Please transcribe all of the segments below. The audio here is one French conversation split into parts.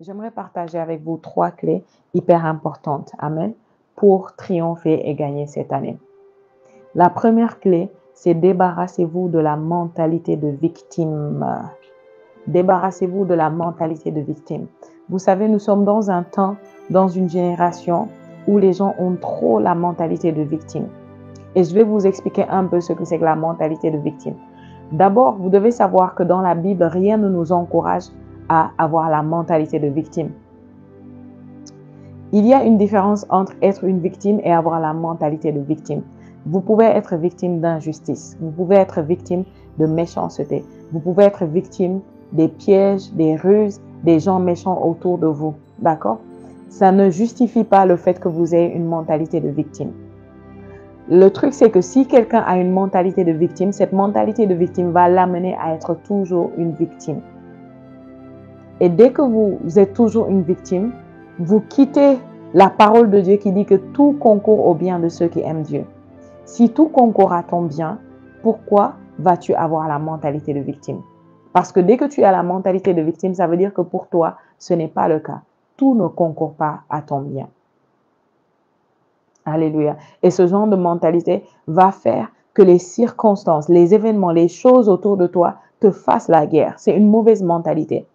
J'aimerais partager avec vous 3 clés hyper importantes, amen, pour triompher et gagner cette année. La première clé, c'est débarrassez-vous de la mentalité de victime. Débarrassez-vous de la mentalité de victime. Vous savez, nous sommes dans un temps, dans une génération où les gens ont trop la mentalité de victime. Et je vais vous expliquer un peu ce que c'est que la mentalité de victime. D'abord, vous devez savoir que dans la Bible, rien ne nous encourage à avoir la mentalité de victime. Il y a une différence entre être une victime et avoir la mentalité de victime. Vous pouvez être victime d'injustice, vous pouvez être victime de méchanceté, vous pouvez être victime des pièges, des ruses, des gens méchants autour de vous. D'accord? Ça ne justifie pas le fait que vous ayez une mentalité de victime. Le truc, c'est que si quelqu'un a une mentalité de victime, cette mentalité de victime va l'amener à être toujours une victime. Et dès que vous êtes toujours une victime, vous quittez la parole de Dieu qui dit que tout concourt au bien de ceux qui aiment Dieu. Si tout concourt à ton bien, pourquoi vas-tu avoir la mentalité de victime? Parce que dès que tu as la mentalité de victime, ça veut dire que pour toi, ce n'est pas le cas. Tout ne concourt pas à ton bien. Alléluia. Et ce genre de mentalité va faire que les circonstances, les événements, les choses autour de toi te fassent la guerre. C'est une mauvaise mentalité.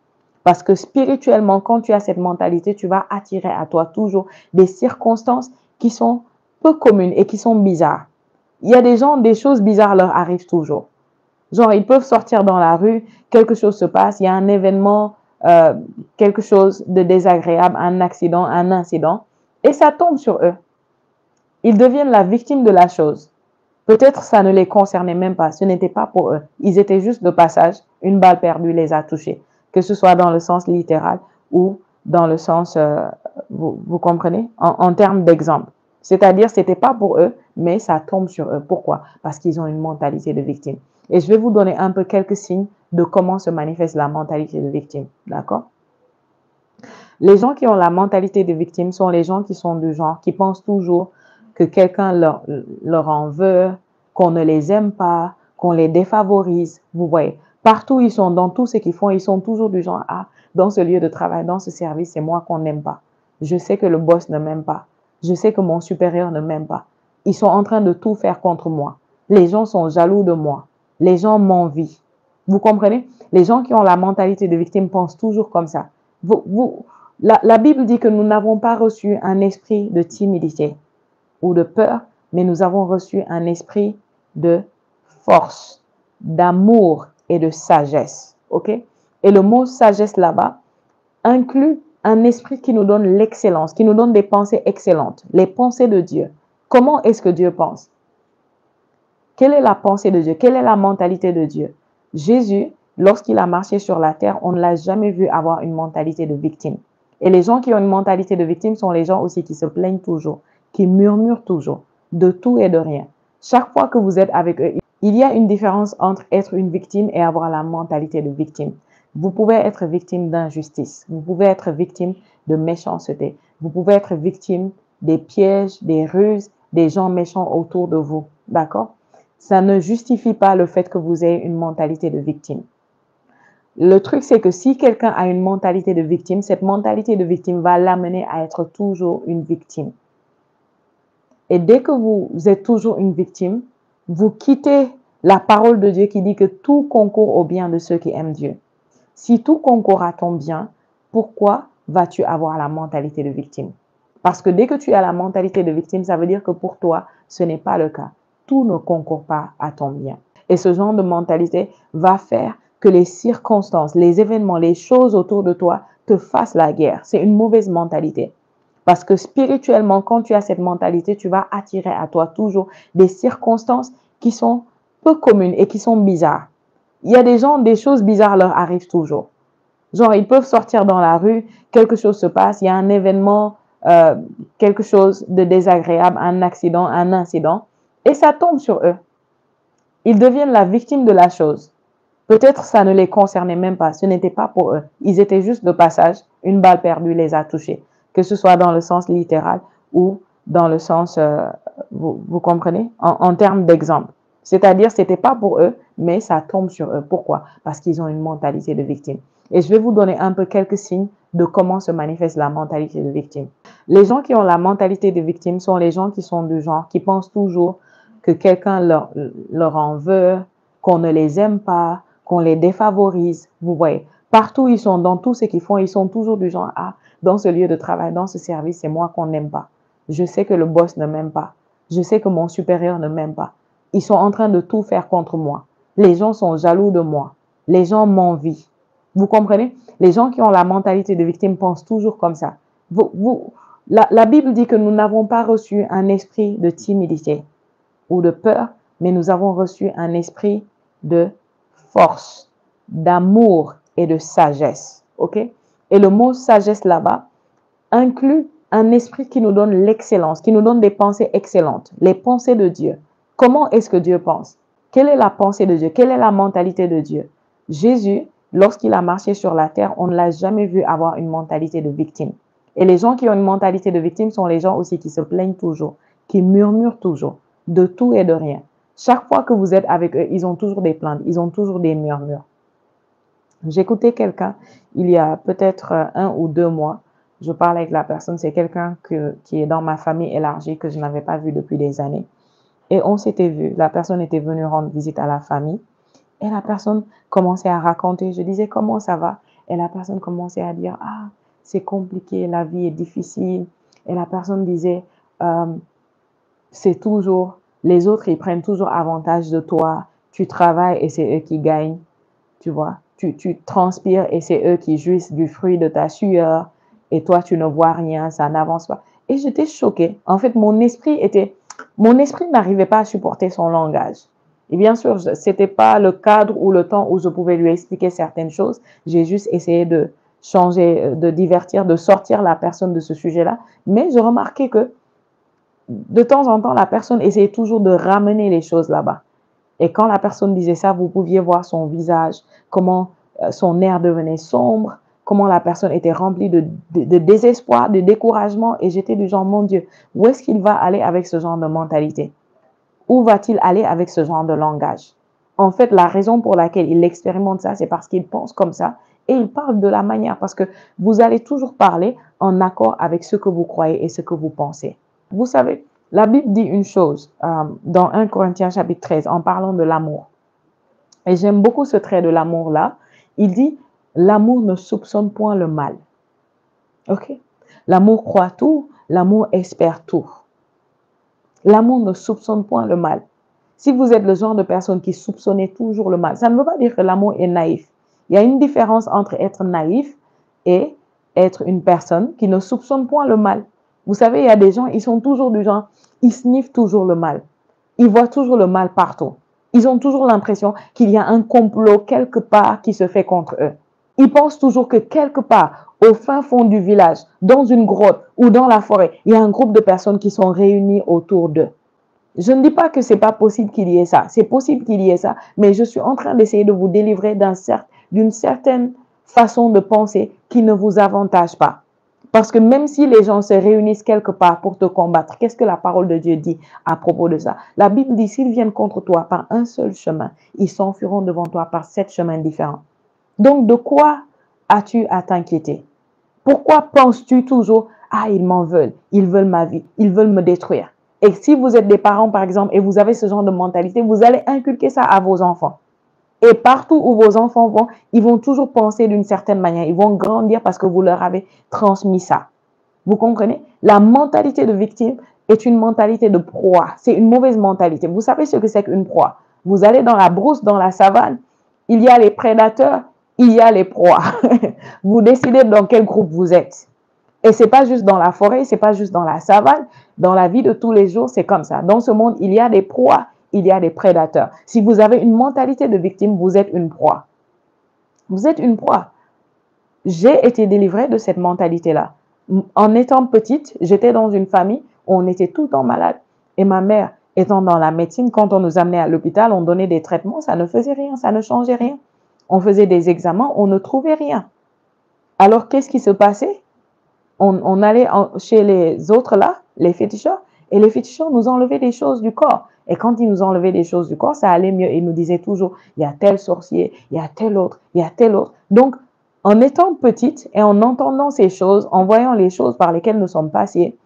Parce que spirituellement, quand tu as cette mentalité, tu vas attirer à toi toujours des circonstances qui sont peu communes et qui sont bizarres. Il y a des gens, des choses bizarres leur arrivent toujours. Genre, ils peuvent sortir dans la rue, quelque chose se passe, il y a un événement, quelque chose de désagréable, un accident, un incident, et ça tombe sur eux. Ils deviennent la victime de la chose. Peut-être ça ne les concernait même pas, ce n'était pas pour eux. Ils étaient juste de passage, une balle perdue les a touchés. Que ce soit dans le sens littéral ou dans le sens, vous comprenez, en termes d'exemple. C'est-à-dire, ce n'était pas pour eux, mais ça tombe sur eux. Pourquoi? Parce qu'ils ont une mentalité de victime. Et je vais vous donner un peu quelques signes de comment se manifeste la mentalité de victime. D'accord? Les gens qui ont la mentalité de victime sont les gens qui sont du genre, qui pensent toujours que quelqu'un leur en veut, qu'on ne les aime pas, qu'on les défavorise. Vous voyez, partout ils sont, dans tout ce qu'ils font, ils sont toujours du genre, ah, dans ce lieu de travail, dans ce service, c'est moi qu'on n'aime pas. Je sais que le boss ne m'aime pas. Je sais que mon supérieur ne m'aime pas. Ils sont en train de tout faire contre moi. Les gens sont jaloux de moi. Les gens m'envient. Vous comprenez? Les gens qui ont la mentalité de victime pensent toujours comme ça. La Bible dit que nous n'avons pas reçu un esprit de timidité ou de peur, mais nous avons reçu un esprit de force, d'amour et de sagesse. OK? Et le mot sagesse là-bas inclut un esprit qui nous donne l'excellence, qui nous donne des pensées excellentes, les pensées de Dieu. Comment est-ce que Dieu pense? Quelle est la pensée de Dieu? Quelle est la mentalité de Dieu? Jésus, lorsqu'il a marché sur la terre, on ne l'a jamais vu avoir une mentalité de victime. Et les gens qui ont une mentalité de victime sont les gens aussi qui se plaignent toujours, qui murmurent toujours, de tout et de rien. Chaque fois que vous êtes avec eux, il y a une différence entre être une victime et avoir la mentalité de victime. Vous pouvez être victime d'injustice, vous pouvez être victime de méchanceté, vous pouvez être victime des pièges, des ruses, des gens méchants autour de vous. D'accord? Ça ne justifie pas le fait que vous ayez une mentalité de victime. Le truc, c'est que si quelqu'un a une mentalité de victime, cette mentalité de victime va l'amener à être toujours une victime. Et dès que vous êtes toujours une victime, vous quittez la parole de Dieu qui dit que tout concourt au bien de ceux qui aiment Dieu. Si tout concourt à ton bien, pourquoi vas-tu avoir la mentalité de victime? Parce que dès que tu as la mentalité de victime, ça veut dire que pour toi, ce n'est pas le cas. Tout ne concourt pas à ton bien. Et ce genre de mentalité va faire que les circonstances, les événements, les choses autour de toi te fassent la guerre. C'est une mauvaise mentalité. Parce que spirituellement, quand tu as cette mentalité, tu vas attirer à toi toujours des circonstances qui sont peu communes et qui sont bizarres. Il y a des gens, des choses bizarres leur arrivent toujours. Genre, ils peuvent sortir dans la rue, quelque chose se passe, il y a un événement, quelque chose de désagréable, un accident, un incident, et ça tombe sur eux. Ils deviennent la victime de la chose. Peut-être ça ne les concernait même pas, ce n'était pas pour eux. Ils étaient juste de passage, une balle perdue les a touchés. Que ce soit dans le sens littéral ou dans le sens, vous comprenez, en termes d'exemple. C'est-à-dire, ce n'était pas pour eux, mais ça tombe sur eux. Pourquoi? Parce qu'ils ont une mentalité de victime. Et je vais vous donner un peu quelques signes de comment se manifeste la mentalité de victime. Les gens qui ont la mentalité de victime sont les gens qui sont du genre, qui pensent toujours que quelqu'un leur en veut, qu'on ne les aime pas, qu'on les défavorise. Vous voyez, partout ils sont, dans tout ce qu'ils font, ils sont toujours du genre, ah, dans ce lieu de travail, dans ce service, c'est moi qu'on n'aime pas. Je sais que le boss ne m'aime pas. Je sais que mon supérieur ne m'aime pas. Ils sont en train de tout faire contre moi. Les gens sont jaloux de moi. Les gens m'envient. Vous comprenez? Les gens qui ont la mentalité de victime pensent toujours comme ça. La Bible dit que nous n'avons pas reçu un esprit de timidité ou de peur, mais nous avons reçu un esprit de force, d'amour et de sagesse. OK? Et le mot sagesse là-bas inclut un esprit qui nous donne l'excellence, qui nous donne des pensées excellentes, les pensées de Dieu. Comment est-ce que Dieu pense? Quelle est la pensée de Dieu? Quelle est la mentalité de Dieu? Jésus, lorsqu'il a marché sur la terre, on ne l'a jamais vu avoir une mentalité de victime. Et les gens qui ont une mentalité de victime sont les gens aussi qui se plaignent toujours, qui murmurent toujours, de tout et de rien. Chaque fois que vous êtes avec eux, ils ont toujours des plaintes, ils ont toujours des murmures. J'écoutais quelqu'un il y a peut-être 1 ou 2 mois. Je parlais avec la personne, c'est quelqu'un qui est dans ma famille élargie que je n'avais pas vu depuis des années. Et on s'était vu, la personne était venue rendre visite à la famille et la personne commençait à raconter. Je disais, comment ça va? Et la personne commençait à dire, ah, c'est compliqué, la vie est difficile. Et la personne disait, c'est toujours, les autres, ils prennent toujours avantage de toi. Tu travailles et c'est eux qui gagnent, tu vois. Tu transpires et c'est eux qui jouissent du fruit de ta sueur. Et toi, tu ne vois rien, ça n'avance pas. Et j'étais choquée. En fait, mon esprit n'arrivait pas à supporter son langage. Et bien sûr, ce n'était pas le cadre ou le temps où je pouvais lui expliquer certaines choses. J'ai juste essayé de changer, de divertir, de sortir la personne de ce sujet-là. Mais je remarquais que de temps en temps, la personne essayait toujours de ramener les choses là-bas. Et quand la personne disait ça, vous pouviez voir son visage, comment son air devenait sombre, comment la personne était remplie de désespoir, de découragement. Et j'étais du genre, mon Dieu, où est-ce qu'il va aller avec ce genre de mentalité? Où va-t-il aller avec ce genre de langage? En fait, la raison pour laquelle il expérimente ça, c'est parce qu'il pense comme ça et il parle de la manière, parce que vous allez toujours parler en accord avec ce que vous croyez et ce que vous pensez. Vous savez, la Bible dit une chose dans 1 Corinthiens chapitre 13 en parlant de l'amour. Et j'aime beaucoup ce trait de l'amour-là. Il dit, l'amour ne soupçonne point le mal. OK? L'amour croit tout, l'amour espère tout. L'amour ne soupçonne point le mal. Si vous êtes le genre de personne qui soupçonnait toujours le mal, ça ne veut pas dire que l'amour est naïf. Il y a une différence entre être naïf et être une personne qui ne soupçonne point le mal. Vous savez, il y a des gens, ils sont toujours du genre, ils sniffent toujours le mal. Ils voient toujours le mal partout. Ils ont toujours l'impression qu'il y a un complot quelque part qui se fait contre eux. Ils pensent toujours que quelque part, au fin fond du village, dans une grotte ou dans la forêt, il y a un groupe de personnes qui sont réunies autour d'eux. Je ne dis pas que c'est pas possible qu'il y ait ça. C'est possible qu'il y ait ça, mais je suis en train d'essayer de vous délivrer d'une certaine façon de penser qui ne vous avantage pas. Parce que même si les gens se réunissent quelque part pour te combattre, qu'est-ce que la parole de Dieu dit à propos de ça? La Bible dit, s'ils viennent contre toi par un seul chemin, ils s'enfuiront devant toi par 7 chemins différents. Donc, de quoi as-tu à t'inquiéter? Pourquoi penses-tu toujours, ah, ils m'en veulent, ils veulent ma vie, ils veulent me détruire? Et si vous êtes des parents, par exemple, et vous avez ce genre de mentalité, vous allez inculquer ça à vos enfants. Et partout où vos enfants vont, ils vont toujours penser d'une certaine manière. Ils vont grandir parce que vous leur avez transmis ça. Vous comprenez? La mentalité de victime est une mentalité de proie. C'est une mauvaise mentalité. Vous savez ce que c'est qu'une proie? Vous allez dans la brousse, dans la savane, il y a les prédateurs, il y a les proies. Vous décidez dans quel groupe vous êtes. Et c'est pas juste dans la forêt, c'est pas juste dans la savane. Dans la vie de tous les jours, c'est comme ça. Dans ce monde, il y a des proies, il y a des prédateurs. Si vous avez une mentalité de victime, vous êtes une proie. Vous êtes une proie. J'ai été délivrée de cette mentalité-là. En étant petite, j'étais dans une famille où on était tout le temps malade. Et ma mère étant dans la médecine, quand on nous amenait à l'hôpital, on donnait des traitements, ça ne faisait rien, ça ne changeait rien. On faisait des examens, on ne trouvait rien. Alors, qu'est-ce qui se passait? On allait chez les autres là, les féticheurs, et les féticheurs nous enlevaient des choses du corps. Et quand ils nous enlevaient des choses du corps, ça allait mieux. Ils nous disaient toujours, il y a tel sorcier, il y a tel autre, il y a tel autre. Donc, En étant petite et en entendant ces choses, en voyant les choses par lesquelles nous sommes passés,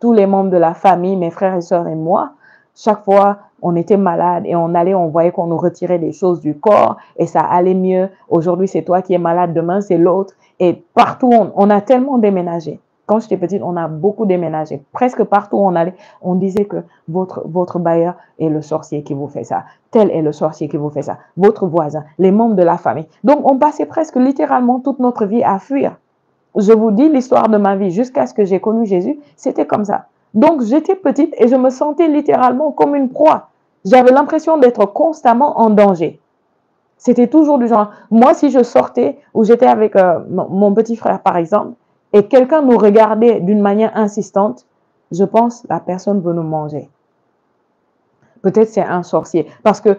tous les membres de la famille, mes frères et sœurs et moi, chaque fois on était malade et on voyait qu'on nous retirait des choses du corps et ça allait mieux. Aujourd'hui, c'est toi qui es malade, demain, c'est l'autre. Et partout, on a tellement déménagé. Quand j'étais petite, on a beaucoup déménagé. Presque partout où on allait, on disait que votre bailleur est le sorcier qui vous fait ça. Tel est le sorcier qui vous fait ça. Votre voisin, les membres de la famille. Donc, on passait presque littéralement toute notre vie à fuir. Je vous dis l'histoire de ma vie jusqu'à ce que j'ai connu Jésus, c'était comme ça. Donc, j'étais petite et je me sentais littéralement comme une proie. J'avais l'impression d'être constamment en danger. C'était toujours du genre, moi, si je sortais ou j'étais avec mon petit frère, par exemple, et quelqu'un nous regardait d'une manière insistante, je pense la personne veut nous manger. Peut-être c'est un sorcier. Parce que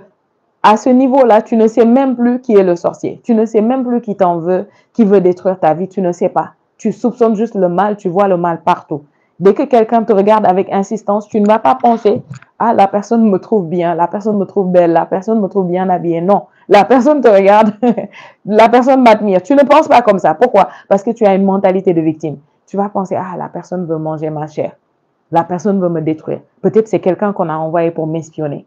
à ce niveau-là, tu ne sais même plus qui est le sorcier. Tu ne sais même plus qui t'en veut, qui veut détruire ta vie. Tu ne sais pas. Tu soupçonnes juste le mal, tu vois le mal partout. Dès que quelqu'un te regarde avec insistance, tu ne vas pas penser « Ah, la personne me trouve bien, la personne me trouve belle, la personne me trouve bien habillée. » Non, la personne te regarde, la personne m'admire. Tu ne penses pas comme ça. Pourquoi? Parce que tu as une mentalité de victime. Tu vas penser « Ah, la personne veut manger ma chair. La personne veut me détruire. Peut-être c'est quelqu'un qu'on a envoyé pour m'espionner. »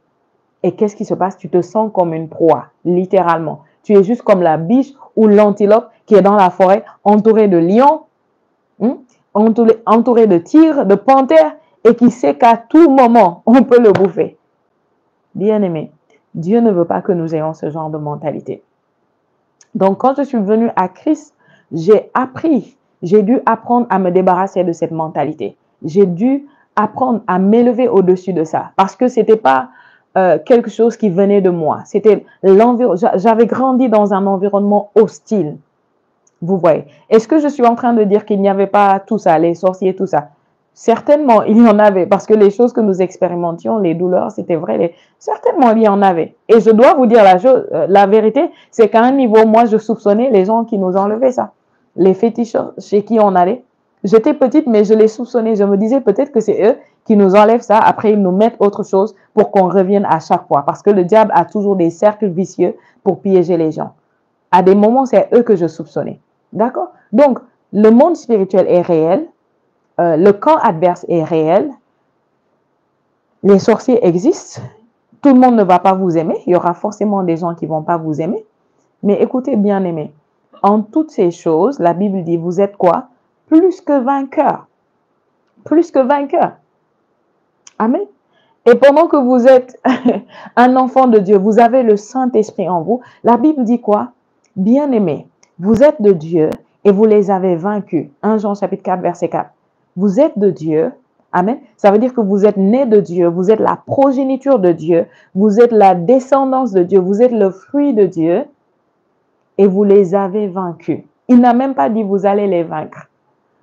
Et qu'est-ce qui se passe? Tu te sens comme une proie, littéralement. Tu es juste comme la biche ou l'antilope qui est dans la forêt, entourée de lions, entourée de tigres, de panthères, et qui sait qu'à tout moment, on peut le bouffer. Bien-aimé, Dieu ne veut pas que nous ayons ce genre de mentalité. Donc, quand je suis venue à Christ, j'ai dû apprendre à me débarrasser de cette mentalité. J'ai dû apprendre à m'élever au-dessus de ça, parce que c'était pas quelque chose qui venait de moi. C'était j'avais grandi dans un environnement hostile. Vous voyez. Est-ce que je suis en train de dire qu'il n'y avait pas tout ça, les sorciers, tout ça? Certainement, il y en avait, parce que les choses que nous expérimentions, les douleurs, c'était vrai. Certainement, il y en avait. Et je dois vous dire la vérité, c'est qu'à un niveau, moi, je soupçonnais les gens qui nous enlevaient ça. Les féticheurs chez qui on allait. J'étais petite, mais je les soupçonnais. Je me disais peut-être que c'est eux qui nous enlèvent ça. Après, ils nous mettent autre chose pour qu'on revienne à chaque fois. Parce que le diable a toujours des cercles vicieux pour piéger les gens. À des moments, c'est eux que je soupçonnais. D'accord? Donc, le monde spirituel est réel. Le camp adverse est réel. Les sorciers existent. Tout le monde ne va pas vous aimer. Il y aura forcément des gens qui ne vont pas vous aimer. Mais écoutez, bien-aimés, en toutes ces choses, la Bible dit, vous êtes quoi? Plus que vainqueurs. Plus que vainqueurs. Amen. Et pendant que vous êtes un enfant de Dieu, vous avez le Saint-Esprit en vous. La Bible dit quoi? Bien-aimés, vous êtes de Dieu et vous les avez vaincus. 1 Jean chapitre 4, verset 4. Vous êtes de Dieu. Amen. Ça veut dire que vous êtes nés de Dieu. Vous êtes la progéniture de Dieu. Vous êtes la descendance de Dieu. Vous êtes le fruit de Dieu. Et vous les avez vaincus. Il n'a même pas dit vous allez les vaincre.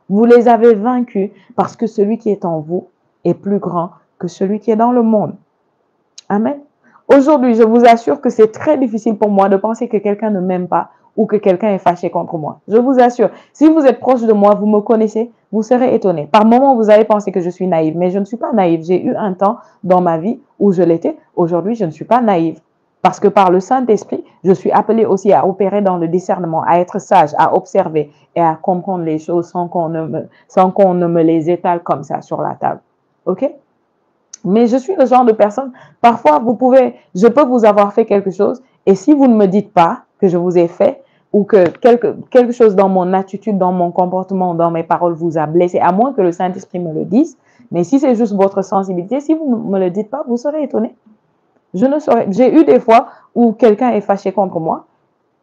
Vous les avez vaincus parce que celui qui est en vous est plus grand que celui qui est dans le monde. Amen. Aujourd'hui, je vous assure que c'est très difficile pour moi de penser que quelqu'un ne m'aime pas ou que quelqu'un est fâché contre moi. Je vous assure, si vous êtes proche de moi, vous me connaissez, vous serez étonné. Par moments, vous allez penser que je suis naïve, mais je ne suis pas naïve. J'ai eu un temps dans ma vie où je l'étais. Aujourd'hui, je ne suis pas naïve. Parce que par le Saint-Esprit, je suis appelée aussi à opérer dans le discernement, à être sage, à observer et à comprendre les choses sans qu'on ne me les étale comme ça sur la table. OK? Mais je suis le genre de personne, parfois je peux vous avoir fait quelque chose et si vous ne me dites pas que je vous ai fait ou que quelque chose dans mon attitude, dans mon comportement, dans mes paroles vous a blessé, à moins que le Saint-Esprit me le dise, mais si c'est juste votre sensibilité, si vous ne me le dites pas, vous serez étonné. Je ne saurais. J'ai eu des fois où quelqu'un est fâché contre moi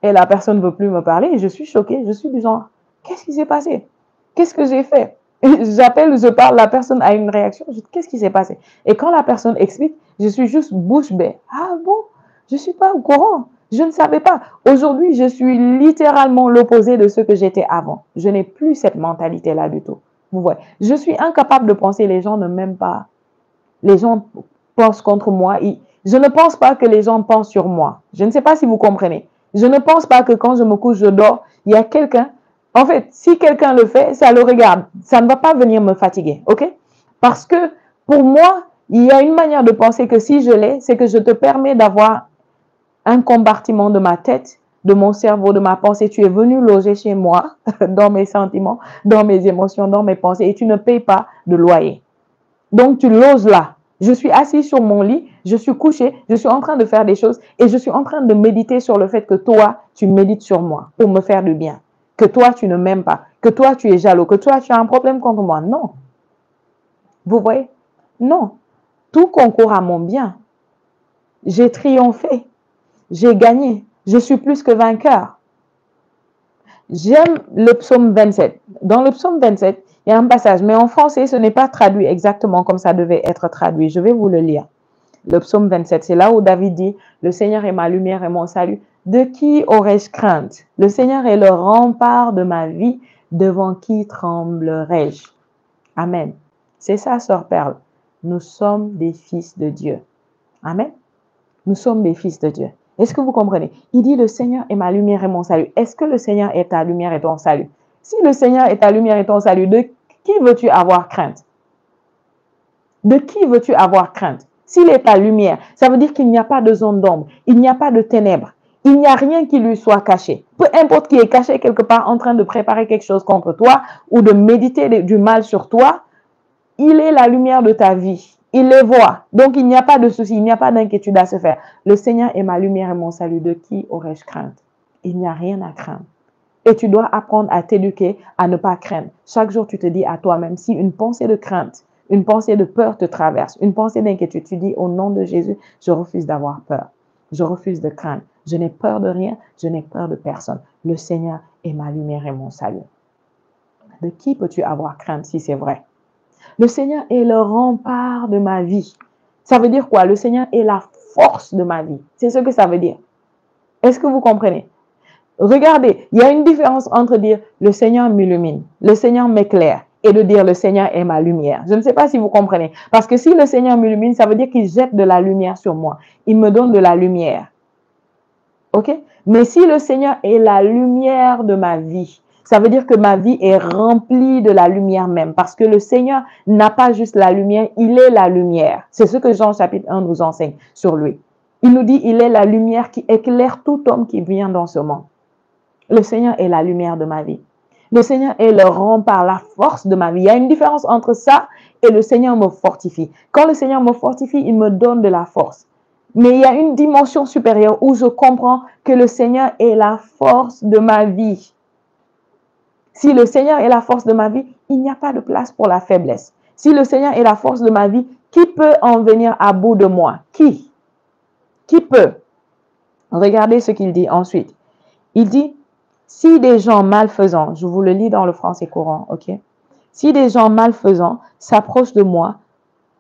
et la personne ne veut plus me parler et je suis choquée. Je suis du genre, qu'est-ce qui s'est passé? Qu'est-ce que j'ai fait? J'appelle, je parle, la personne a une réaction. Je dis, qu'est-ce qui s'est passé? Et quand la personne explique, je suis juste bouche bée. Ah bon? Je ne suis pas au courant. Je ne savais pas. Aujourd'hui, je suis littéralement l'opposé de ce que j'étais avant. Je n'ai plus cette mentalité-là du tout. Vous voyez, je suis incapable de penser les gens ne m'aiment pas. Les gens pensent contre moi. Je ne pense pas que les gens pensent sur moi. Je ne sais pas si vous comprenez. Je ne pense pas que quand je me couche, je dors, il y a quelqu'un. En fait, si quelqu'un le fait, ça le regarde. Ça ne va pas venir me fatiguer, ok? Parce que pour moi, il y a une manière de penser que si je l'ai, c'est que je te permets d'avoir un compartiment de ma tête de mon cerveau, de ma pensée. Tu es venu loger chez moi, dans mes sentiments, dans mes émotions, dans mes pensées, et tu ne payes pas de loyer. Donc, tu loges là. Je suis assis sur mon lit, je suis couché, je suis en train de faire des choses et je suis en train de méditer sur le fait que toi, tu médites sur moi pour me faire du bien. Que toi, tu ne m'aimes pas, que toi, tu es jaloux, que toi, tu as un problème contre moi. Non. Vous voyez? Non. Tout concourt à mon bien. J'ai triomphé. J'ai gagné. Je suis plus que vainqueur. J'aime le psaume 27. Dans le psaume 27, il y a un passage, mais en français, ce n'est pas traduit exactement comme ça devait être traduit. Je vais vous le lire. Le psaume 27, c'est là où David dit, « Le Seigneur est ma lumière et mon salut. De qui aurais-je crainte? Le Seigneur est le rempart de ma vie. Devant qui tremblerais-je? » Amen. C'est ça, sœur Perle. Nous sommes des fils de Dieu. Amen. Nous sommes des fils de Dieu. Est-ce que vous comprenez? Il dit, le Seigneur est ma lumière et mon salut. Est-ce que le Seigneur est ta lumière et ton salut? Si le Seigneur est ta lumière et ton salut, de qui veux-tu avoir crainte? De qui veux-tu avoir crainte? S'il est ta lumière, ça veut dire qu'il n'y a pas de zone d'ombre, il n'y a pas de ténèbres, il n'y a rien qui lui soit caché. Peu importe qui est caché quelque part en train de préparer quelque chose contre toi ou de méditer du mal sur toi, il est la lumière de ta vie. Il les voit. Donc, il n'y a pas de souci, il n'y a pas d'inquiétude à se faire. Le Seigneur est ma lumière et mon salut. De qui aurais-je crainte? Il n'y a rien à craindre. Et tu dois apprendre à t'éduquer, à ne pas craindre. Chaque jour, tu te dis à toi-même, si une pensée de crainte, une pensée de peur te traverse, une pensée d'inquiétude, tu dis au nom de Jésus, je refuse d'avoir peur. Je refuse de craindre. Je n'ai peur de rien, je n'ai peur de personne. Le Seigneur est ma lumière et mon salut. De qui peux-tu avoir crainte si c'est vrai? Le Seigneur est le rempart de ma vie. Ça veut dire quoi? Le Seigneur est la force de ma vie. C'est ce que ça veut dire. Est-ce que vous comprenez? Regardez, il y a une différence entre dire le Seigneur m'illumine, le Seigneur m'éclaire et de dire le Seigneur est ma lumière. Je ne sais pas si vous comprenez. Parce que si le Seigneur m'illumine, ça veut dire qu'il jette de la lumière sur moi. Il me donne de la lumière. OK? Mais si le Seigneur est la lumière de ma vie, ça veut dire que ma vie est remplie de la lumière même. Parce que le Seigneur n'a pas juste la lumière, il est la lumière. C'est ce que Jean chapitre 1 nous enseigne sur lui. Il nous dit, il est la lumière qui éclaire tout homme qui vient dans ce monde. Le Seigneur est la lumière de ma vie. Le Seigneur est le rempart, la force de ma vie. Il y a une différence entre ça et le Seigneur me fortifie. Quand le Seigneur me fortifie, il me donne de la force. Mais il y a une dimension supérieure où je comprends que le Seigneur est la force de ma vie. Si le Seigneur est la force de ma vie, il n'y a pas de place pour la faiblesse. Si le Seigneur est la force de ma vie, qui peut en venir à bout de moi? Qui? Qui peut? Regardez ce qu'il dit ensuite. Il dit, si des gens malfaisants, je vous le lis dans le français courant, ok? Si des gens malfaisants s'approchent de moi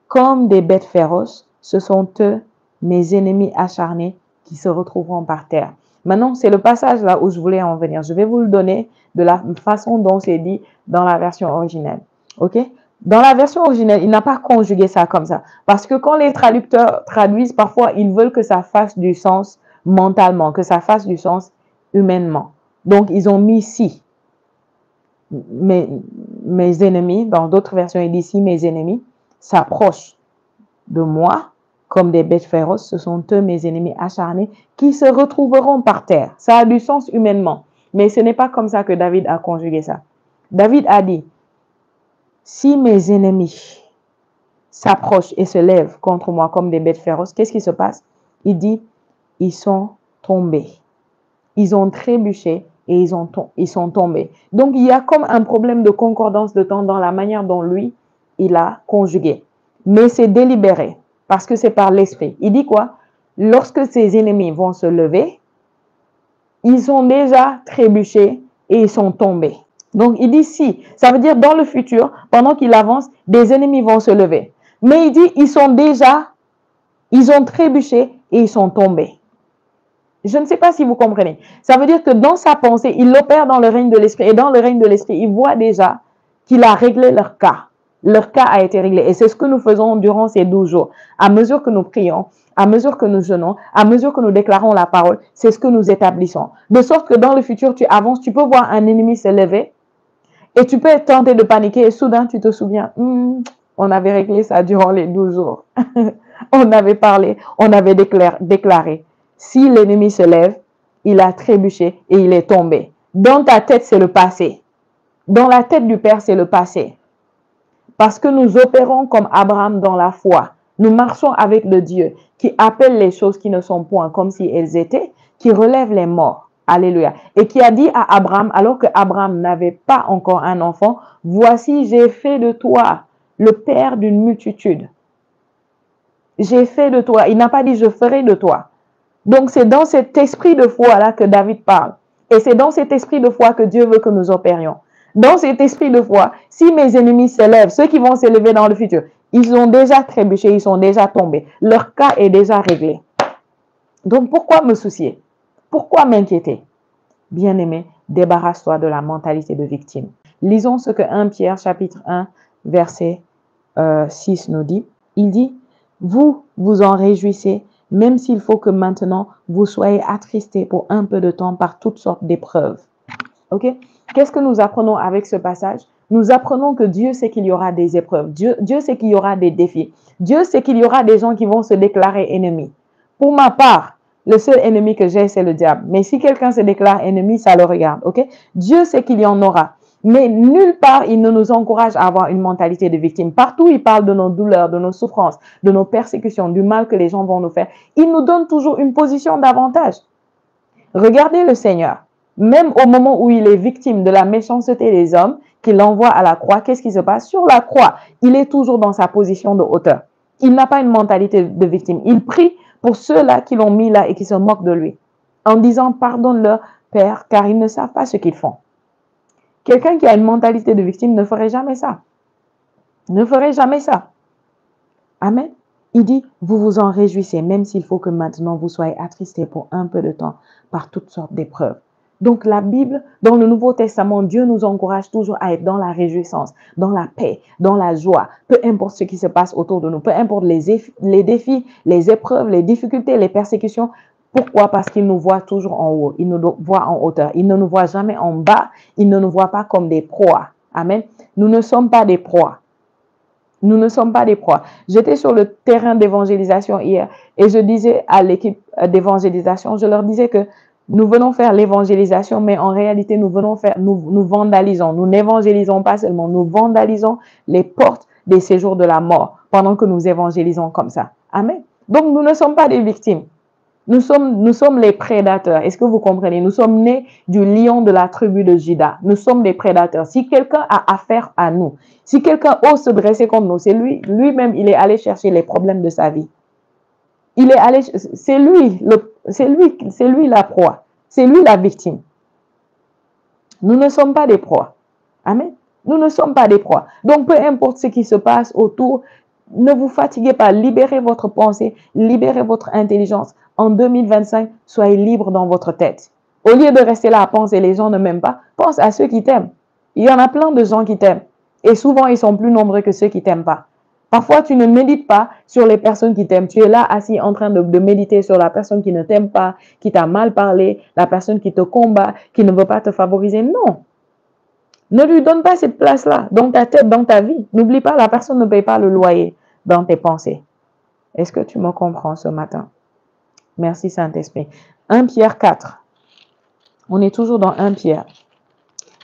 comme des bêtes féroces, ce sont eux, mes ennemis acharnés, qui se retrouveront par terre. Maintenant, c'est le passage là où je voulais en venir. Je vais vous le donner de la façon dont c'est dit dans la version originelle. OK? Dans la version originelle, il n'a pas conjugué ça comme ça. Parce que quand les traducteurs traduisent, parfois, ils veulent que ça fasse du sens mentalement, que ça fasse du sens humainement. Donc, ils ont mis si. Mes ennemis, dans d'autres versions, il dit si mes ennemis s'approchent de moi comme des bêtes féroces, ce sont eux, mes ennemis acharnés, qui se retrouveront par terre. Ça a du sens humainement, mais ce n'est pas comme ça que David a conjugué ça. David a dit, si mes ennemis s'approchent et se lèvent contre moi comme des bêtes féroces, qu'est-ce qui se passe? Il dit, ils sont tombés. Ils ont trébuché et ils sont tombés. Donc, il y a comme un problème de concordance de temps dans la manière dont lui, il a conjugué. Mais c'est délibéré. Parce que c'est par l'esprit. Il dit quoi? Lorsque ses ennemis vont se lever, ils ont déjà trébuché et ils sont tombés. Donc, il dit si. Ça veut dire dans le futur, pendant qu'il avance, des ennemis vont se lever. Mais il dit, ils ont trébuché et ils sont tombés. Je ne sais pas si vous comprenez. Ça veut dire que dans sa pensée, il opère dans le règne de l'esprit. Et dans le règne de l'esprit, il voit déjà qu'il a réglé leur cas. Leur cas a été réglé. Et c'est ce que nous faisons durant ces 12 jours. À mesure que nous prions, à mesure que nous jeûnons, à mesure que nous déclarons la parole, c'est ce que nous établissons. De sorte que dans le futur, tu avances, tu peux voir un ennemi se lever et tu peux être tenté de paniquer et soudain, tu te souviens, on avait réglé ça durant les 12 jours. On avait parlé, on avait déclaré. Si l'ennemi se lève, il a trébuché et il est tombé. Dans ta tête, c'est le passé. Dans la tête du Père, c'est le passé. Parce que nous opérons comme Abraham dans la foi. Nous marchons avec le Dieu qui appelle les choses qui ne sont point comme si elles étaient, qui relève les morts. Alléluia. Et qui a dit à Abraham, alors que Abraham n'avait pas encore un enfant, voici, j'ai fait de toi le père d'une multitude. J'ai fait de toi. Il n'a pas dit je ferai de toi. Donc c'est dans cet esprit de foi-là que David parle. Et c'est dans cet esprit de foi que Dieu veut que nous opérions. Dans cet esprit de foi, si mes ennemis s'élèvent, ceux qui vont s'élever dans le futur, ils ont déjà trébuché, ils sont déjà tombés. Leur cas est déjà réglé. Donc pourquoi me soucier? Pourquoi m'inquiéter? Bien-aimé, débarrasse-toi de la mentalité de victime. Lisons ce que 1 Pierre chapitre 1 verset 6 nous dit. Il dit, vous vous en réjouissez, même s'il faut que maintenant vous soyez attristés pour un peu de temps par toutes sortes d'épreuves. Ok? Qu'est-ce que nous apprenons avec ce passage? Nous apprenons que Dieu sait qu'il y aura des épreuves. Dieu sait qu'il y aura des défis. Dieu sait qu'il y aura des gens qui vont se déclarer ennemis. Pour ma part, le seul ennemi que j'ai, c'est le diable. Mais si quelqu'un se déclare ennemi, ça le regarde. Ok? Dieu sait qu'il y en aura. Mais nulle part, il ne nous encourage à avoir une mentalité de victime. Partout, il parle de nos douleurs, de nos souffrances, de nos persécutions, du mal que les gens vont nous faire. Il nous donne toujours une position d'avantage. Regardez le Seigneur. Même au moment où il est victime de la méchanceté des hommes, qu'il envoie à la croix, qu'est-ce qui se passe? Sur la croix, il est toujours dans sa position de hauteur. Il n'a pas une mentalité de victime. Il prie pour ceux-là qui l'ont mis là et qui se moquent de lui, en disant, pardonne-leur, Père, car ils ne savent pas ce qu'ils font. Quelqu'un qui a une mentalité de victime ne ferait jamais ça. Ne ferait jamais ça. Amen. Il dit, vous vous en réjouissez, même s'il faut que maintenant vous soyez attristés pour un peu de temps par toutes sortes d'épreuves. Donc la Bible, dans le Nouveau Testament, Dieu nous encourage toujours à être dans la réjouissance, dans la paix, dans la joie, peu importe ce qui se passe autour de nous, peu importe les défis, les épreuves, les difficultés, les persécutions. Pourquoi? Parce qu'il nous voit toujours en haut, il nous voit en hauteur, il ne nous voit jamais en bas, il ne nous voit pas comme des proies. Amen. Nous ne sommes pas des proies. Nous ne sommes pas des proies. J'étais sur le terrain d'évangélisation hier et je disais à l'équipe d'évangélisation, je leur disais que nous venons faire l'évangélisation, mais en réalité, nous vandalisons. Nous n'évangélisons pas seulement, nous vandalisons les portes des séjours de la mort pendant que nous évangélisons comme ça. Amen. Donc, nous ne sommes pas des victimes. Nous sommes les prédateurs. Est-ce que vous comprenez? Nous sommes nés du lion de la tribu de Juda. Nous sommes des prédateurs. Si quelqu'un a affaire à nous, si quelqu'un ose se dresser contre nous, c'est lui-même, il est allé chercher les problèmes de sa vie. C'est lui la proie. C'est lui la victime. Nous ne sommes pas des proies. Amen. Nous ne sommes pas des proies. Donc, peu importe ce qui se passe autour, ne vous fatiguez pas. Libérez votre pensée, libérez votre intelligence. En 2025, soyez libre dans votre tête. Au lieu de rester là à penser, les gens ne m'aiment pas, pense à ceux qui t'aiment. Il y en a plein de gens qui t'aiment. Et souvent, ils sont plus nombreux que ceux qui t'aiment pas. Parfois, tu ne médites pas sur les personnes qui t'aiment. Tu es là assis en train de méditer sur la personne qui ne t'aime pas, qui t'a mal parlé, la personne qui te combat, qui ne veut pas te favoriser. Non. Ne lui donne pas cette place-là dans ta tête, dans ta vie. N'oublie pas, la personne ne paye pas le loyer dans tes pensées. Est-ce que tu me comprends ce matin? Merci Saint-Esprit. 1 Pierre 4. On est toujours dans 1 Pierre.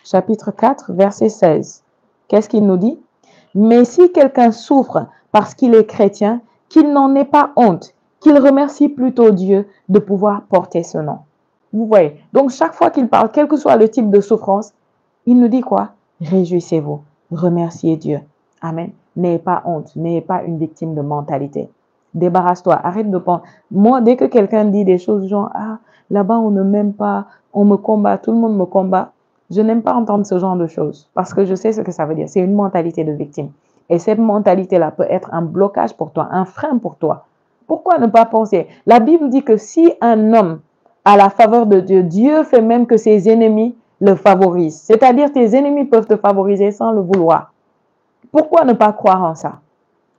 Chapitre 4, verset 16. Qu'est-ce qu'il nous dit? Mais si quelqu'un souffre parce qu'il est chrétien, qu'il n'en ait pas honte, qu'il remercie plutôt Dieu de pouvoir porter ce nom. Vous voyez, donc chaque fois qu'il parle, quel que soit le type de souffrance, il nous dit quoi? Réjouissez-vous, remerciez Dieu. Amen. N'ayez pas honte, n'ayez pas une victime de mentalité. Débarrasse-toi, arrête de penser. Moi, dès que quelqu'un dit des choses genre, ah, là-bas on ne m'aime pas, on me combat, tout le monde me combat, je n'aime pas entendre ce genre de choses parce que je sais ce que ça veut dire. C'est une mentalité de victime. Et cette mentalité-là peut être un blocage pour toi, un frein pour toi. Pourquoi ne pas penser? La Bible dit que si un homme a la faveur de Dieu, Dieu fait même que ses ennemis le favorisent. C'est-à-dire tes ennemis peuvent te favoriser sans le vouloir. Pourquoi ne pas croire en ça?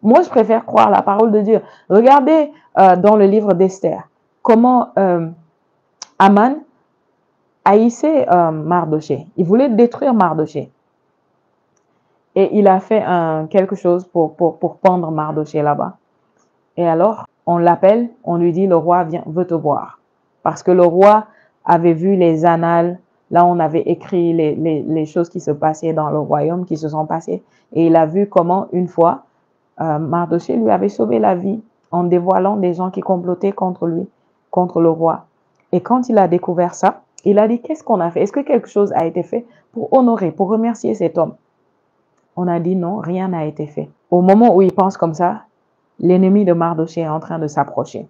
Moi, je préfère croire la parole de Dieu. Regardez dans le livre d'Esther, comment Aman haïssait Mardoché. Il voulait détruire Mardoché. Et il a fait quelque chose pour pendre Mardoché là-bas. Et alors, on l'appelle, on lui dit, le roi veut te voir. Parce que le roi avait vu les annales. Là, on avait écrit les choses qui se passaient dans le royaume, qui se sont passées. Et il a vu comment, une fois, Mardochée lui avait sauvé la vie en dévoilant des gens qui complotaient contre lui, contre le roi. Et quand il a découvert ça, il a dit, qu'est-ce qu'on a fait? Est-ce que quelque chose a été fait pour honorer, pour remercier cet homme? On a dit non, rien n'a été fait. Au moment où il pense comme ça, l'ennemi de Mardochée est en train de s'approcher.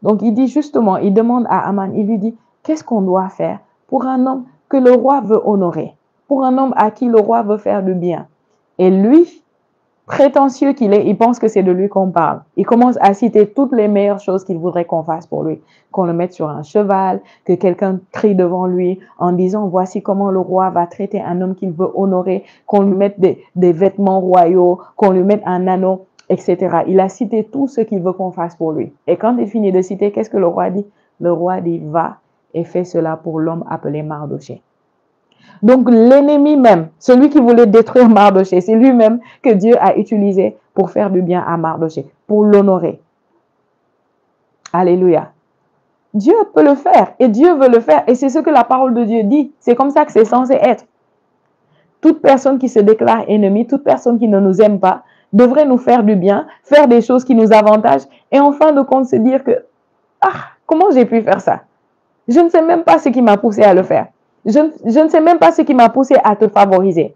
Donc il dit justement, il demande à Aman, il lui dit, qu'est-ce qu'on doit faire pour un homme que le roi veut honorer, pour un homme à qui le roi veut faire du bien? Et lui, prétentieux qu'il est, il pense que c'est de lui qu'on parle. Il commence à citer toutes les meilleures choses qu'il voudrait qu'on fasse pour lui. Qu'on le mette sur un cheval, que quelqu'un crie devant lui en disant, voici comment le roi va traiter un homme qu'il veut honorer, qu'on lui mette des vêtements royaux, qu'on lui mette un anneau, etc. Il a cité tout ce qu'il veut qu'on fasse pour lui. Et quand il finit de citer, qu'est-ce que le roi dit? Le roi dit, va et fais cela pour l'homme appelé Mardochée. Donc l'ennemi même, celui qui voulait détruire Mardochée, c'est lui-même que Dieu a utilisé pour faire du bien à Mardochée, pour l'honorer. Alléluia. Dieu peut le faire et Dieu veut le faire et c'est ce que la parole de Dieu dit. C'est comme ça que c'est censé être. Toute personne qui se déclare ennemie, toute personne qui ne nous aime pas, devrait nous faire du bien, faire des choses qui nous avantagent et en fin de compte se dire que comment j'ai pu faire ça? Je ne sais même pas ce qui m'a poussé à le faire. Je ne sais même pas ce qui m'a poussé à te favoriser.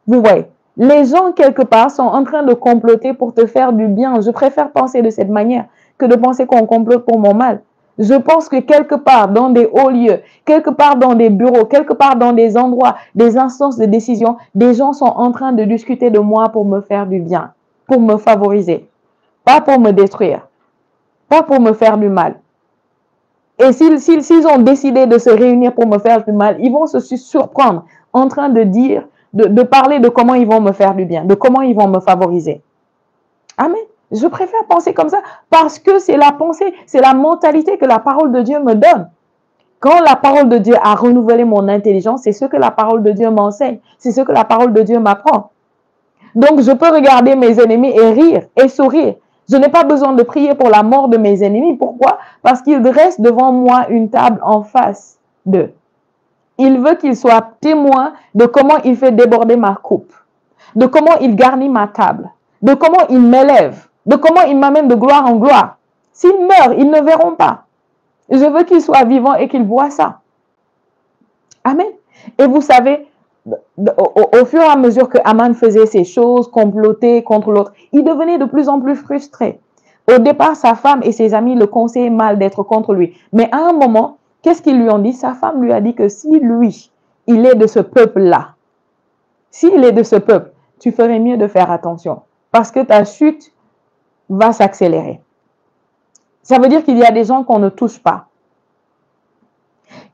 Vous voyez, les gens quelque part sont en train de comploter pour te faire du bien. Je préfère penser de cette manière que de penser qu'on complote pour mon mal. Je pense que quelque part dans des hauts lieux, quelque part dans des bureaux, quelque part dans des endroits, des instances de décision, des gens sont en train de discuter de moi pour me faire du bien, pour me favoriser, pas pour me détruire, pas pour me faire du mal. Et s'ils ont décidé de se réunir pour me faire du mal, ils vont se surprendre en train de dire, de parler de comment ils vont me faire du bien, de comment ils vont me favoriser. Amen. Je préfère penser comme ça parce que c'est la pensée, c'est la mentalité que la parole de Dieu me donne. Quand la parole de Dieu a renouvelé mon intelligence, c'est ce que la parole de Dieu m'enseigne, c'est ce que la parole de Dieu m'apprend. Donc, je peux regarder mes ennemis et rire et sourire. Je n'ai pas besoin de prier pour la mort de mes ennemis. Pourquoi? Parce qu'il dresse devant moi une table en face d'eux. Il veut qu'ils soient témoins de comment il fait déborder ma coupe, de comment il garnit ma table, de comment il m'élève, de comment il m'amène de gloire en gloire. S'ils meurent, ils ne verront pas. Je veux qu'ils soient vivants et qu'ils voient ça. Amen. Et vous savez, au fur et à mesure que Aman faisait ces choses, complotait contre l'autre, il devenait de plus en plus frustré. Au départ, sa femme et ses amis le conseillaient mal d'être contre lui. Mais à un moment, qu'est-ce qu'ils lui ont dit? Sa femme lui a dit que si lui, il est de ce peuple-là, s'il est de ce peuple, tu ferais mieux de faire attention parce que ta chute va s'accélérer. Ça veut dire qu'il y a des gens qu'on ne touche pas.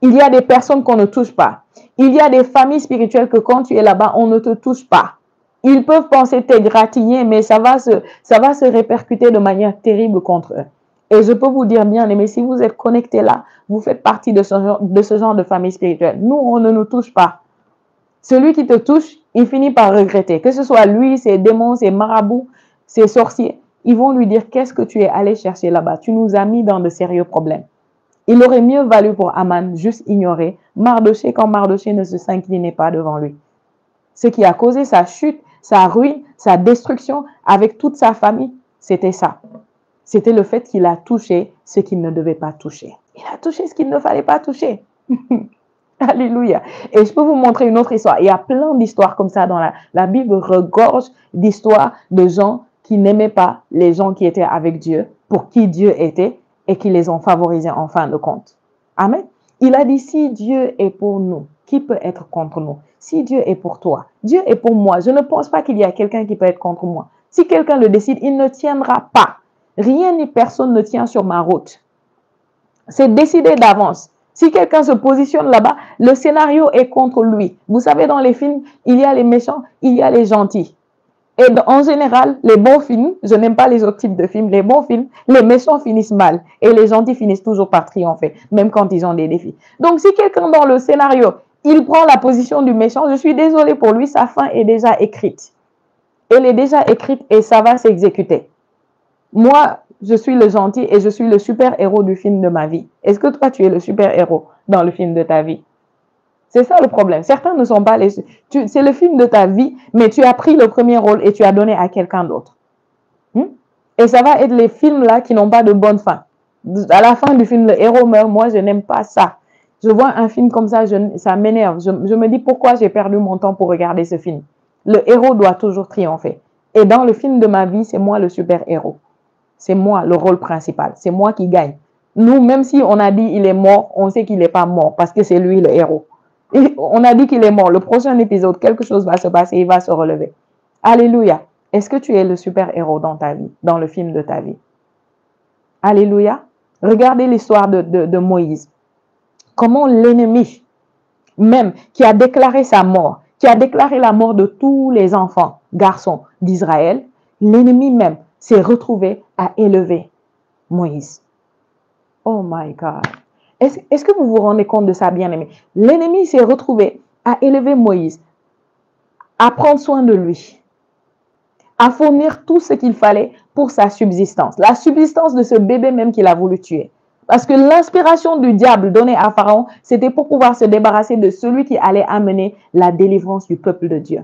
Il y a des personnes qu'on ne touche pas. Il y a des familles spirituelles que quand tu es là-bas, on ne te touche pas. Ils peuvent penser t'égratigner, mais ça va se répercuter de manière terrible contre eux. Et je peux vous dire bien aimé, si vous êtes connectés là, vous faites partie de ce genre de famille spirituelle. Nous, on ne nous touche pas. Celui qui te touche, il finit par regretter. Que ce soit lui, ses démons, ses marabouts, ses sorciers, ils vont lui dire, qu'est-ce que tu es allé chercher là-bas? Tu nous as mis dans de sérieux problèmes. Il aurait mieux valu pour Aman juste ignorer Mardochée quand Mardochée ne s'inclinait pas devant lui. Ce qui a causé sa chute, sa ruine, sa destruction avec toute sa famille, c'était ça. C'était le fait qu'il a touché ce qu'il ne devait pas toucher. Il a touché ce qu'il ne fallait pas toucher. Alléluia. Et je peux vous montrer une autre histoire. Il y a plein d'histoires comme ça dans la Bible regorge d'histoires de gens qui n'aimaient pas les gens qui étaient avec Dieu, pour qui Dieu était, et qui les ont favorisés en fin de compte. Amen. Il a dit, si Dieu est pour nous, qui peut être contre nous? Si Dieu est pour toi, Dieu est pour moi. Je ne pense pas qu'il y a quelqu'un qui peut être contre moi. Si quelqu'un le décide, il ne tiendra pas. Rien ni personne ne tient sur ma route. C'est décidé d'avance. Si quelqu'un se positionne là-bas, le scénario est contre lui. Vous savez, dans les films, il y a les méchants, il y a les gentils. Et en général, les bons films, je n'aime pas les autres types de films, les bons films, les méchants finissent mal. Et les gentils finissent toujours par triompher, même quand ils ont des défis. Donc, si quelqu'un dans le scénario, il prend la position du méchant, je suis désolée pour lui, sa fin est déjà écrite. Elle est déjà écrite et ça va s'exécuter. Moi, je suis le gentil et je suis le super-héros du film de ma vie. Est-ce que toi, tu es le super-héros dans le film de ta vie. C'est ça le problème. Certains ne sont pas les... C'est le film de ta vie, mais tu as pris le premier rôle et tu as donné à quelqu'un d'autre. Et ça va être les films-là qui n'ont pas de bonne fin. À la fin du film, le héros meurt. Moi, je n'aime pas ça. Je vois un film comme ça, ça m'énerve. Je me dis pourquoi j'ai perdu mon temps pour regarder ce film. Le héros doit toujours triompher. Et dans le film de ma vie, c'est moi le super-héros. C'est moi le rôle principal. C'est moi qui gagne. Nous, même si on a dit il est mort, on sait qu'il n'est pas mort parce que c'est lui le héros. Et on a dit qu'il est mort. Le prochain épisode, quelque chose va se passer, il va se relever. Alléluia. Est-ce que tu es le super-héros dans ta vie, dans le film de ta vie? Alléluia. Regardez l'histoire de Moïse. Comment l'ennemi, même qui a déclaré sa mort, qui a déclaré la mort de tous les enfants, garçons d'Israël, l'ennemi même s'est retrouvé à élever Moïse. Oh my God. Est-ce que vous vous rendez compte de ça, bien-aimé? L'ennemi s'est retrouvé à élever Moïse, à prendre soin de lui, à fournir tout ce qu'il fallait pour sa subsistance. La subsistance de ce bébé même qu'il a voulu tuer. Parce que l'inspiration du diable donnée à Pharaon, c'était pour pouvoir se débarrasser de celui qui allait amener la délivrance du peuple de Dieu.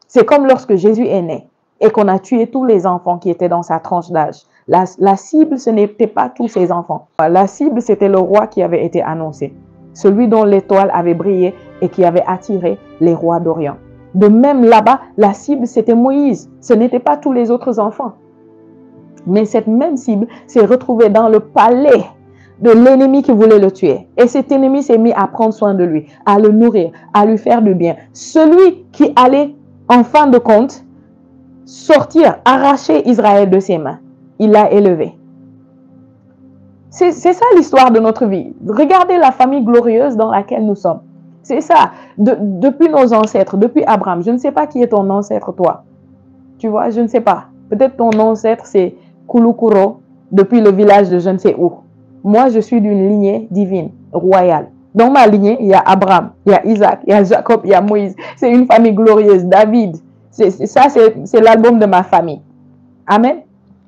C'est comme lorsque Jésus est né et qu'on a tué tous les enfants qui étaient dans sa tranche d'âge. La cible, ce n'était pas tous ces enfants. La cible, c'était le roi qui avait été annoncé. Celui dont l'étoile avait brillé et qui avait attiré les rois d'Orient. De même là-bas, la cible, c'était Moïse. Ce n'était pas tous les autres enfants. Mais cette même cible s'est retrouvée dans le palais de l'ennemi qui voulait le tuer. Et cet ennemi s'est mis à prendre soin de lui, à le nourrir, à lui faire du bien. Celui qui allait, en fin de compte, sortir, arracher Israël de ses mains, il l'a élevé. C'est ça l'histoire de notre vie. Regardez la famille glorieuse dans laquelle nous sommes. C'est ça. Depuis nos ancêtres, depuis Abraham. Je ne sais pas qui est ton ancêtre, toi. Tu vois, je ne sais pas. Peut-être ton ancêtre, c'est Kulukuro, depuis le village de je ne sais où. Moi, je suis d'une lignée divine, royale. Dans ma lignée, il y a Abraham, il y a Isaac, il y a Jacob, il y a Moïse. C'est une famille glorieuse, David. C'est l'album de ma famille. Amen.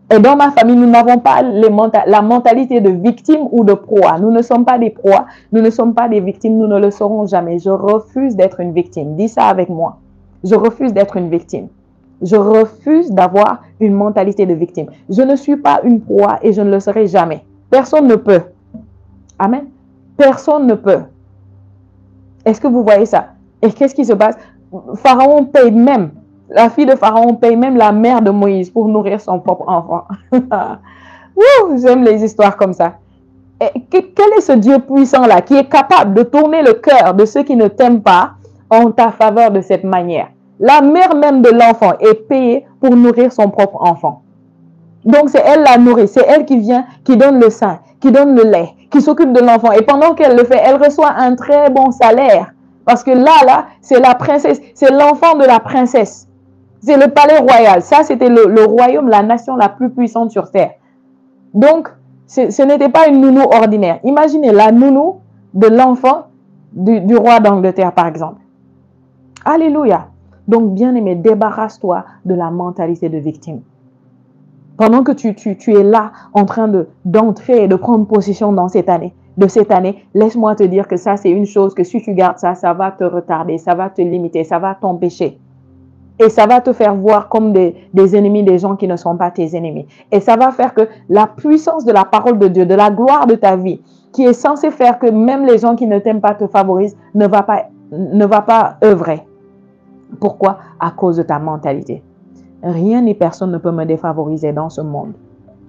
Et dans ma famille, nous n'avons pas la mentalité de victime ou de proie. Nous ne sommes pas des proies, nous ne sommes pas des victimes, nous ne le serons jamais. Je refuse d'être une victime. Dis ça avec moi. Je refuse d'être une victime. Je refuse d'avoir une mentalité de victime. Je ne suis pas une proie et je ne le serai jamais. Personne ne peut. Amen. Personne ne peut. Est-ce que vous voyez ça? Et qu'est-ce qui se passe? Pharaon paye même. La fille de Pharaon paye même la mère de Moïse pour nourrir son propre enfant. J'aime les histoires comme ça. Et quel est ce Dieu puissant-là qui est capable de tourner le cœur de ceux qui ne t'aiment pas en ta faveur de cette manière? La mère même de l'enfant est payée pour nourrir son propre enfant. Donc, c'est elle la nourrit. C'est elle qui vient, qui donne le sein, qui donne le lait, qui s'occupe de l'enfant. Et pendant qu'elle le fait, elle reçoit un très bon salaire. Parce que là, c'est la princesse. C'est l'enfant de la princesse. C'est le palais royal. Ça, c'était le royaume, la nation la plus puissante sur terre. Donc, ce n'était pas une nounou ordinaire. Imaginez la nounou de l'enfant du roi d'Angleterre, par exemple. Alléluia. Donc, bien-aimé, débarrasse-toi de la mentalité de victime. Pendant que tu es là, en train d'entrer et de prendre possession dans cette année, laisse-moi te dire que ça, c'est une chose que si tu gardes ça, ça va te retarder, ça va te limiter, ça va t'empêcher. Et ça va te faire voir comme des ennemis des gens qui ne sont pas tes ennemis. Et ça va faire que la puissance de la parole de Dieu, de la gloire de ta vie, qui est censée faire que même les gens qui ne t'aiment pas te favorisent, ne va pas œuvrer. Pourquoi? À cause de ta mentalité. Rien ni personne ne peut me défavoriser dans ce monde.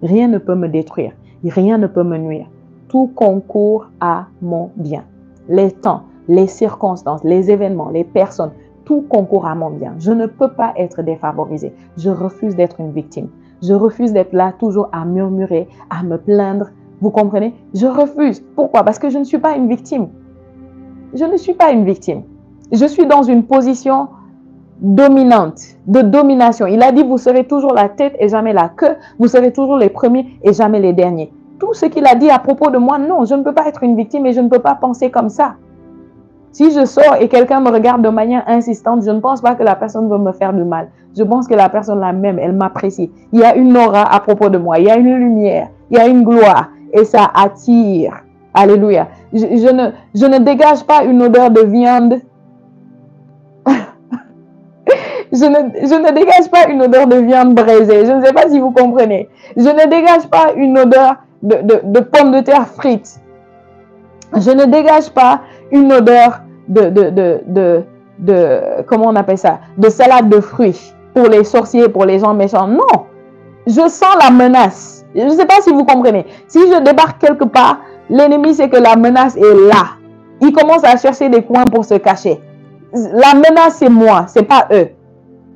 Rien ne peut me détruire. Rien ne peut me nuire. Tout concourt à mon bien. Les temps, les circonstances, les événements, les personnes, tout concourt à mon bien. Je ne peux pas être défavorisé. Je refuse d'être une victime. Je refuse d'être là toujours à murmurer, à me plaindre. Vous comprenez? Je refuse. Pourquoi? Parce que je ne suis pas une victime. Je ne suis pas une victime. Je suis dans une position dominante, de domination. Il a dit, vous serez toujours la tête et jamais la queue. Vous serez toujours les premiers et jamais les derniers. Tout ce qu'il a dit à propos de moi, non, je ne peux pas être une victime et je ne peux pas penser comme ça. Si je sors et quelqu'un me regarde de manière insistante, je ne pense pas que la personne veut me faire du mal. Je pense que la personne la même, elle m'apprécie. Il y a une aura à propos de moi, il y a une lumière, il y a une gloire et ça attire. Alléluia. Je ne dégage pas une odeur de viande. Je ne dégage pas une odeur de viande braisée. Je ne sais pas si vous comprenez. Je ne dégage pas une odeur de pommes de terre frites. Je ne dégage pas une odeur comment on appelle ça, de salade de fruits pour les sorciers, pour les gens méchants. Non, je sens la menace. Je ne sais pas si vous comprenez. Si je débarque quelque part, l'ennemi sait que la menace est là. Il commence à chercher des coins pour se cacher. La menace, c'est moi, c'est pas eux.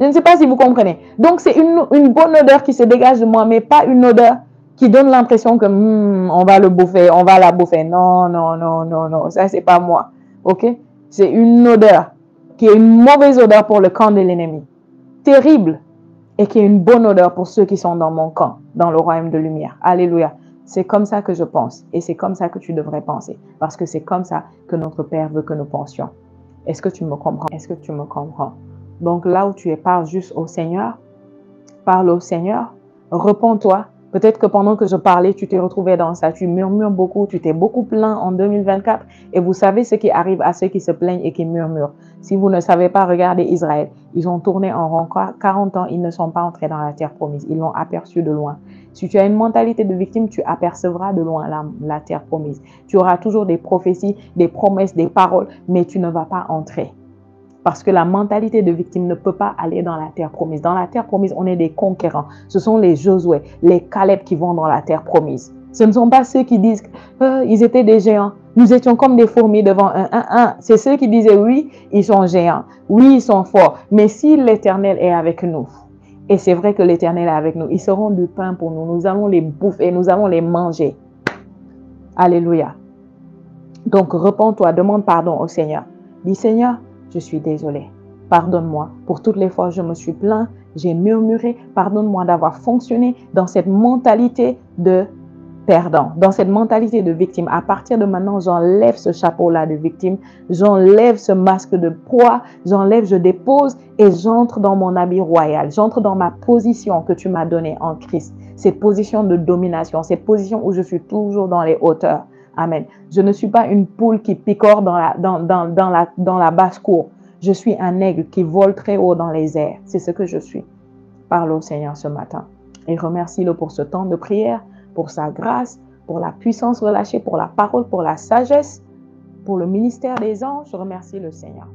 Je ne sais pas si vous comprenez. Donc, c'est une bonne odeur qui se dégage de moi, mais pas une odeur qui donne l'impression que on va le bouffer, on va la bouffer. Non, non, non, non, non. Ça, c'est pas moi. OK? C'est une odeur qui est une mauvaise odeur pour le camp de l'ennemi. Terrible. Et qui est une bonne odeur pour ceux qui sont dans mon camp, dans le royaume de lumière. Alléluia. C'est comme ça que je pense. Et c'est comme ça que tu devrais penser. Parce que c'est comme ça que notre Père veut que nous pensions. Est-ce que tu me comprends? Est-ce que tu me comprends? Donc là où tu es, parle juste au Seigneur. Parle au Seigneur. Repens-toi. Peut-être que pendant que je parlais, tu t'es retrouvé dans ça. Tu murmures beaucoup. Tu t'es beaucoup plaint en 2024. Et vous savez ce qui arrive à ceux qui se plaignent et qui murmurent. Si vous ne savez pas, regardez Israël. Ils ont tourné en rond 40 ans. Ils ne sont pas entrés dans la terre promise. Ils l'ont aperçu de loin. Si tu as une mentalité de victime, tu apercevras de loin la terre promise. Tu auras toujours des prophéties, des promesses, des paroles, mais tu ne vas pas entrer. Parce que la mentalité de victime ne peut pas aller dans la terre promise. Dans la terre promise, on est des conquérants. Ce sont les Josué, les Caleb qui vont dans la terre promise. Ce ne sont pas ceux qui disent qu'ils étaient des géants. Nous étions comme des fourmis devant un. C'est ceux qui disaient oui, ils sont géants. Oui, ils sont forts. Mais si l'Éternel est avec nous, et c'est vrai que l'Éternel est avec nous, ils seront du pain pour nous. Nous allons les bouffer, nous allons les manger. Alléluia. Donc, repens-toi, demande pardon au Seigneur. Dis, Seigneur, je suis désolé. Pardonne-moi pour toutes les fois où je me suis plaint, j'ai murmuré. Pardonne-moi d'avoir fonctionné dans cette mentalité de perdant, dans cette mentalité de victime. À partir de maintenant, j'enlève ce chapeau-là de victime, j'enlève ce masque de proie, j'enlève, je dépose et j'entre dans mon habit royal. J'entre dans ma position que tu m'as donnée en Christ. Cette position de domination, cette position où je suis toujours dans les hauteurs. Amen. Je ne suis pas une poule qui picore dans la basse-cour. Je suis un aigle qui vole très haut dans les airs. C'est ce que je suis. Parle au Seigneur ce matin. Et remercie-le pour ce temps de prière, pour sa grâce, pour la puissance relâchée, pour la parole, pour la sagesse, pour le ministère des anges. Je remercie le Seigneur.